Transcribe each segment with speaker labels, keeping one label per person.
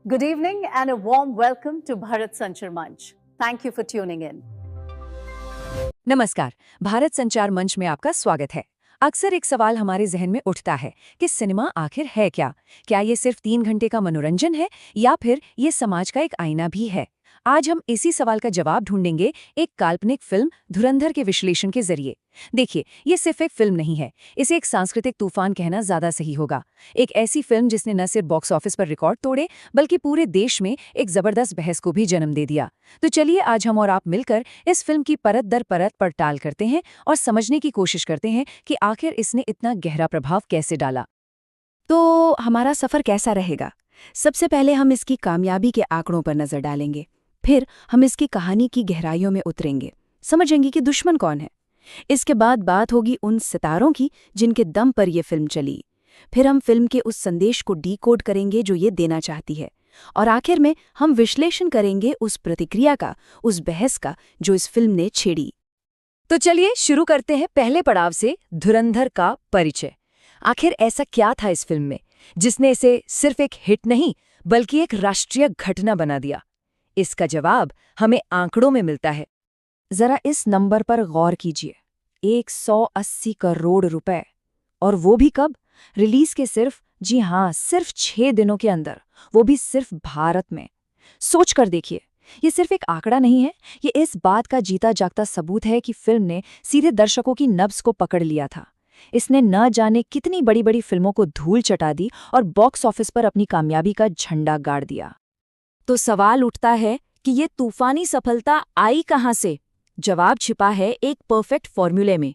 Speaker 1: Good evening and a warm welcome to Bharat Sanchar Manch. Thank you for tuning in.
Speaker 2: नमस्कार, भारत संचार मंच में आपका स्वागत है। अक्सर एक सवाल हमारे जहन में उठता है कि सिनेमा आखिर है क्या? क्या ये सिर्फ 3 घंटे का मनोरंजन है या फिर ये समाज का एक आईना भी है? आज हम इसी सवाल का जवाब ढूंढेंगे एक काल्पनिक फिल्म धुरंधर के विश्लेषण के जरिए। देखिए, ये सिर्फ एक फिल्म नहीं है, इसे एक सांस्कृतिक तूफान कहना ज्यादा सही होगा। एक ऐसी फिल्म जिसने न सिर्फ बॉक्स ऑफिस पर रिकॉर्ड तोड़े, बल्कि पूरे देश में एक जबरदस्त बहस को भी जन्म दे दिया। तो चलिए आज हम और आप मिलकर इस फिल्म की परत दर परत पड़ताल करते हैं और समझने की कोशिश करते हैं कि आखिर इसने इतना गहरा प्रभाव कैसे डाला।
Speaker 3: तो हमारा सफर कैसा रहेगा? सबसे पहले हम इसकी कामयाबी के आंकड़ों पर नजर डालेंगे। फिर हम इसकी कहानी की गहराइयों में उतरेंगे, समझेंगे कि दुश्मन कौन है। इसके बाद बात होगी उन सितारों की जिनके दम पर यह फिल्म चली। फिर हम फिल्म के उस संदेश को डीकोड करेंगे जो ये देना चाहती है। और आखिर में हम विश्लेषण करेंगे उस प्रतिक्रिया का, उस बहस का जो इस फिल्म ने छेड़ी।
Speaker 2: तो चलिए शुरू करते हैं पहले पड़ाव से, धुरंधर का परिचय। आखिर ऐसा क्या था इस फिल्म में जिसने इसे सिर्फ एक हिट नहीं बल्कि एक राष्ट्रीय घटना बना दिया? इसका जवाब हमें आंकड़ों में मिलता है। जरा इस नंबर पर गौर कीजिए, 180 करोड़ रुपए। और वो भी कब? रिलीज के सिर्फ 6 दिनों के अंदर, वो भी सिर्फ भारत में। सोच कर देखिए, ये सिर्फ एक आंकड़ा नहीं है, ये इस बात का जीता जागता सबूत है कि फिल्म ने सीधे दर्शकों की नब्ज को पकड़ लिया था। इसने न जाने कितनी बड़ी बड़ी फिल्मों को धूल चटा दी और बॉक्स ऑफिस पर अपनी कामयाबी का झंडा गाड़ दिया। तो सवाल उठता है कि ये तूफानी सफलता आई कहां से? जवाब छिपा है एक परफेक्ट फॉर्मूले में।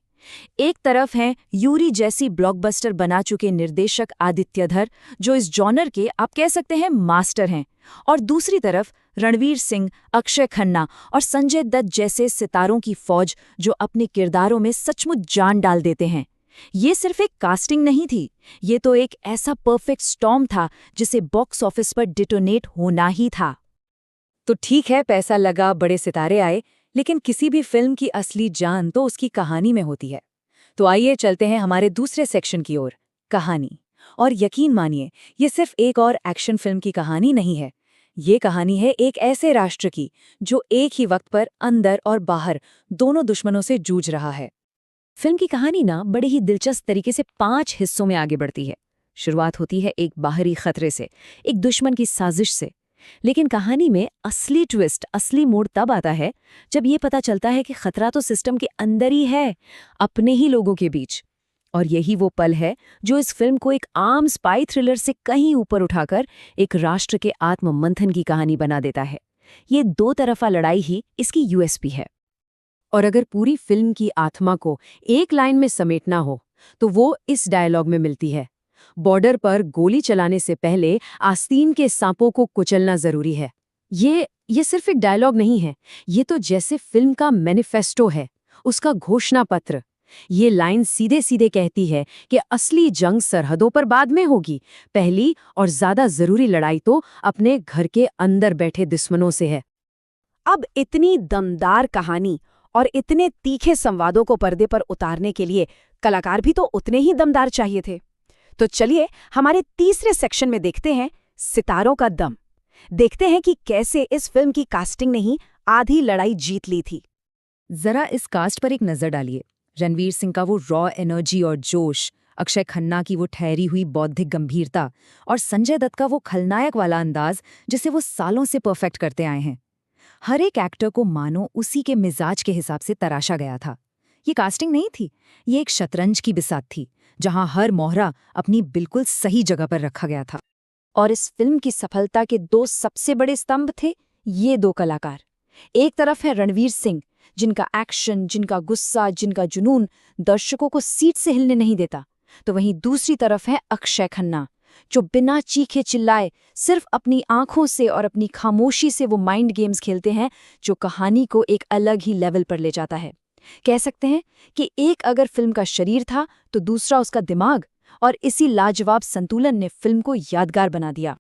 Speaker 2: एक तरफ हैं यूरी जैसी ब्लॉकबस्टर बना चुके निर्देशक आदित्य धर, जो इस जॉनर के आप कह सकते हैं मास्टर हैं, और दूसरी तरफ रणवीर सिंह, अक्षय खन्ना और संजय दत्त जैसे सितारों की फौज जो अपने किरदारों में सचमुच जान डाल देते हैं। ये सिर्फ एक कास्टिंग नहीं थी, ये तो एक ऐसा परफेक्ट स्टॉर्म था जिसे बॉक्स ऑफिस पर डिटोनेट होना ही था। तो ठीक है, पैसा लगा, बड़े सितारे आए, लेकिन किसी भी फिल्म की असली जान तो उसकी कहानी में होती है। तो आइए चलते हैं हमारे दूसरे सेक्शन की ओर, कहानी। और यकीन मानिए, ये सिर्फ एक और एक्शन फिल्म की कहानी नहीं है। ये कहानी है एक ऐसे राष्ट्र की जो एक ही वक्त पर अंदर और बाहर दोनों दुश्मनों से जूझ रहा है। फिल्म की कहानी ना बड़े ही दिलचस्प तरीके से 5 हिस्सों में आगे बढ़ती है। शुरुआत होती है एक बाहरी खतरे से, एक दुश्मन की साजिश से। लेकिन कहानी में असली ट्विस्ट, असली मोड़ तब आता है जब ये पता चलता है कि खतरा तो सिस्टम के अंदर ही है, अपने ही लोगों के बीच। और यही वो पल है जो इस फिल्म को एक आम स्पाई थ्रिलर से कहीं ऊपर उठाकर एक राष्ट्र के आत्ममंथन की कहानी बना देता है। ये दो तरफा लड़ाई ही इसकी यूएसपी है। और अगर पूरी फिल्म की आत्मा को एक लाइन में समेटना हो तो वो इस डायलॉग में मिलती है, बॉर्डर पर गोली चलाने से पहले आस्तीन के सांपों को कुचलना जरूरी है। ये सिर्फ एक डायलॉग नहीं है, ये तो जैसे फिल्म का मैनिफेस्टो है, उसका घोषणा पत्र। ये लाइन सीधे सीधे कहती है कि असली जंग सरहदों पर बाद में होगी, पहली और ज्यादा जरूरी लड़ाई तो अपने घर के अंदर बैठे दुश्मनों से है।
Speaker 3: अब इतनी दमदार कहानी और इतने तीखे संवादों को पर्दे पर उतारने के लिए कलाकार भी तो उतने ही दमदार चाहिए थे। तो चलिए हमारे तीसरे सेक्शन में देखते हैं सितारों का दम। देखते हैं कि कैसे इस फिल्म की कास्टिंग ने ही आधी लड़ाई जीत ली थी।
Speaker 2: जरा इस कास्ट पर एक नजर डालिए। रणवीर सिंह का वो रॉ एनर्जी और जोश, अक्षय खन्ना की वो ठहरी हुई बौद्धिक गंभीरता, और संजय दत्त का वो खलनायक वाला अंदाज जिसे वो सालों से परफेक्ट करते आए हैं। हर एक एक्टर को मानो उसी के मिजाज के हिसाब से तराशा गया था। ये कास्टिंग नहीं थी, ये एक शतरंज की बिसात थी जहां हर मोहरा अपनी बिल्कुल सही जगह पर रखा गया था।
Speaker 3: और इस फिल्म की सफलता के 2 सबसे बड़े स्तंभ थे ये 2 कलाकार। एक तरफ है रणवीर सिंह, जिनका एक्शन, जिनका गुस्सा, जिनका जुनून दर्शकों को सीट से हिलने नहीं देता। तो वहीं दूसरी तरफ है अक्षय खन्ना, जो बिना चीखे चिल्लाए सिर्फ अपनी आंखों से और अपनी खामोशी से वो माइंड गेम्स खेलते हैं जो कहानी को एक अलग ही लेवल पर ले जाता है। कह सकते हैं कि एक अगर फिल्म का शरीर था तो दूसरा उसका दिमाग, और इसी लाजवाब संतुलन ने फिल्म को यादगार बना दिया।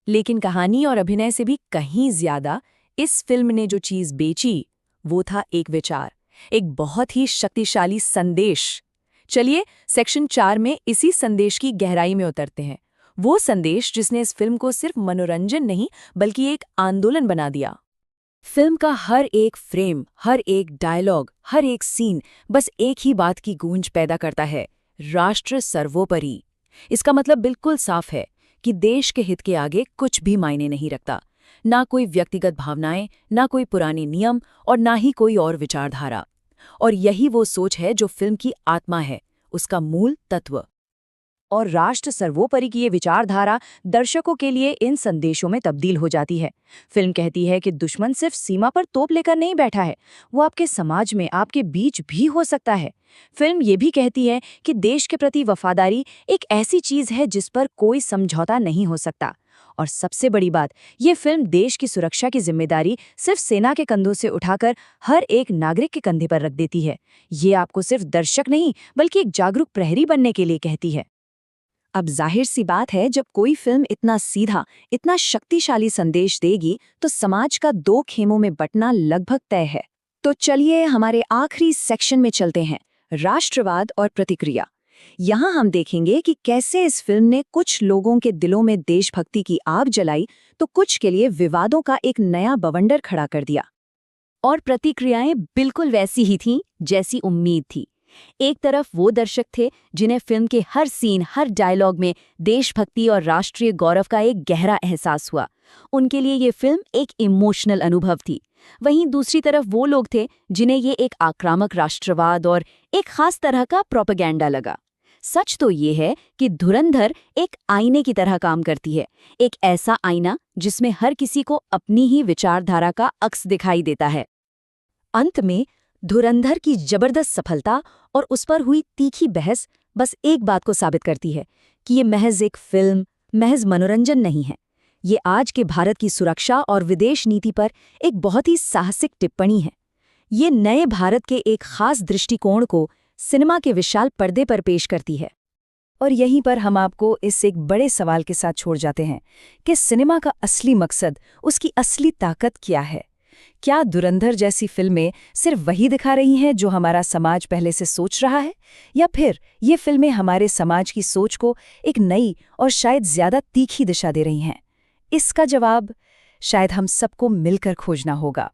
Speaker 2: लेकिन कहानी और अभिनय से भी कहीं ज्यादा इस फिल्म ने जो चीज बेची वो था एक विचार, एक बहुत ही शक्तिशाली संदेश। चलिए सेक्शन 4 में इसी संदेश की गहराई में उतरते हैं। वो संदेश जिसने इस फिल्म को सिर्फ मनोरंजन नहीं बल्कि एक आंदोलन बना दिया। फिल्म का हर एक फ्रेम, हर एक डायलॉग, हर एक सीन बस एक ही बात की गूंज पैदा करता है, राष्ट्र सर्वोपरि। इसका मतलब बिल्कुल साफ है कि देश के हित के आगे कुछ भी मायने नहीं रखता, ना कोई व्यक्तिगत भावनाएं, ना कोई पुराने नियम और ना ही कोई और विचारधारा। और यही वो सोच है जो फिल्म की आत्मा है, उसका मूल तत्व।
Speaker 3: और राष्ट्र सर्वोपरि की ये विचारधारा दर्शकों के लिए इन संदेशों में तब्दील हो जाती है। फिल्म कहती है कि दुश्मन सिर्फ सीमा पर तोप लेकर नहीं बैठा है, वो आपके समाज में, आपके बीच भी हो सकता है। फिल्म ये भी कहती है कि देश के प्रति वफादारी एक ऐसी चीज है जिस पर कोई समझौता नहीं हो सकता। और सबसे बड़ी बात, ये फिल्म देश की सुरक्षा की जिम्मेदारी सिर्फ सेना के कंधों से उठाकर हर एक नागरिक के कंधे पर रख देती है। ये आपको सिर्फ दर्शक नहीं बल्कि एक जागरूक प्रहरी बनने के लिए कहती है। अब जाहिर सी बात है, जब कोई फिल्म इतना सीधा, इतना शक्तिशाली संदेश देगी तो समाज का दो खेमों में बंटना लगभग तय है। तो चलिए हमारे आखिरी सेक्शन में चलते हैं, राष्ट्रवाद और प्रतिक्रिया। यहाँ हम देखेंगे कि कैसे इस फिल्म ने कुछ लोगों के दिलों में देशभक्ति की आग जलाई तो कुछ के लिए विवादों का एक नया बवंडर खड़ा कर दिया। और प्रतिक्रियाएं बिल्कुल वैसी ही थीं जैसी उम्मीद थी। एक तरफ वो दर्शक थे जिन्हें फिल्म के हर सीन, हर डायलॉग में देशभक्ति और राष्ट्रीय गौरव का एक गहरा एहसास हुआ। उनके लिए ये फिल्म एक इमोशनल अनुभव थी। वहीं दूसरी तरफ वो लोग थे जिन्हें ये एक आक्रामक राष्ट्रवाद और एक खास तरह का प्रोपेगेंडा लगा। सच तो ये है कि धुरंधर एक आईने की तरह काम करती है, एक ऐसा आईना जिसमें हर किसी को अपनी ही विचारधारा का अक्स दिखाई देता है। अंत में धुरंधर की जबरदस्त सफलता और उस पर हुई तीखी बहस बस एक बात को साबित करती है कि ये महज एक फिल्म, महज मनोरंजन नहीं है। ये आज के भारत की सुरक्षा और विदेश नीति पर एक बहुत ही साहसिक टिप्पणी है। ये नए भारत के एक खास दृष्टिकोण को सिनेमा के विशाल पर्दे पर पेश करती है।
Speaker 2: और यहीं पर हम आपको इस एक बड़े सवाल के साथ छोड़ जाते हैं कि सिनेमा का असली मकसद, उसकी असली ताकत क्या है? क्या धुरंधर जैसी फिल्में सिर्फ वही दिखा रही हैं जो हमारा समाज पहले से सोच रहा है, या फिर ये फिल्में हमारे समाज की सोच को एक नई और शायद ज्यादा तीखी दिशा दे रही हैं? इसका जवाब शायद हम सबको मिलकर खोजना होगा।